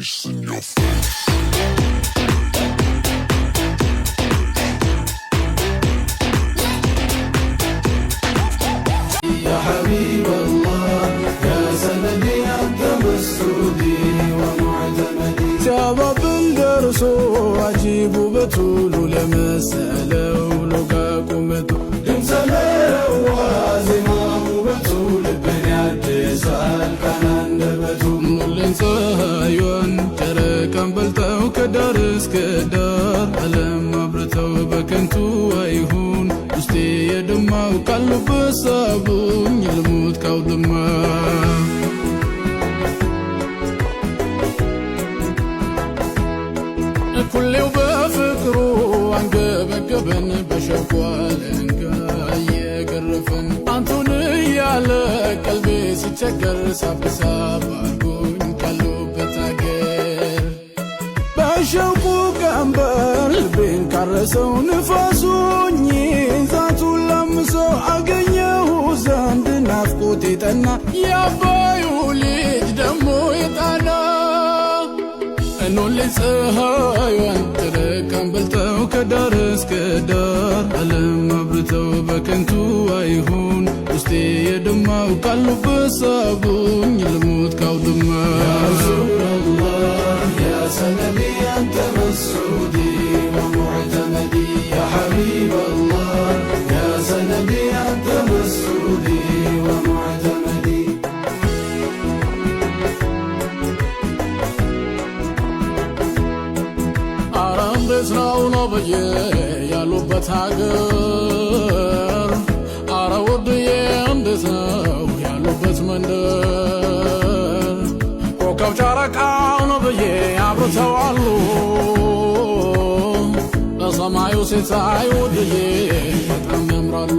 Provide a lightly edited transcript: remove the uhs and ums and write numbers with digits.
ice in your face. يا حبيب الله يا سندي أنت مسعودي ومعتمدي سبب درسو عجيب بتولو لمسألة ولقاكمتو دمسلة وازمام بتول بني سأل كان عندبتو مولين سهايوان جركان بلتاو كدارس كدار ألم أبرتاو بكنتو أيهون ውስጤ የደማው ካሉበት ሳቡኝ ልሙት ካውድማ ኩሌው በፍቅሩ አንገበገበን በሸኳለንጋ እየገረፈን አንቱን እያለ ቀልቤ ሲቸገር ሳብሳብ አርጎኝ ካሉበት አገር በሸውቁ ቀንበር ልቤን ካረሰው ንፋሱኝ ዛቱን ለምሰው አገኘሁ ዘንድ ናፍቆቴ ጠና የአባዩ ልጅ ደሞ የጣና እኖሌ ፀሐይዋን ጨረቃን በልተው ከዳር እስከ ዳር ዓለም አብርተው በከንቱ አይሁን ውስጤ የደማው ካሉበት ሳቡኝ ልሙት ካውድማ ያ ረሱላላህ ያ ሰነዲ አንተ መስዑዲ ወሙዕተመዲ ያ ሐቢበላህ ያ ሰነዲ አንተ መስዑዲ ወሙዕተመዲ እንዴት ነው ነብዬ ያሉበት ሀገር አረ ውድዬ እንዴት ነው ያሉበት መንደር ኮከብ ጨረቃው ነብዬ አብርተዋሉ በሰማዩ ሲታይ ውድዬ በጣም ያምራሉ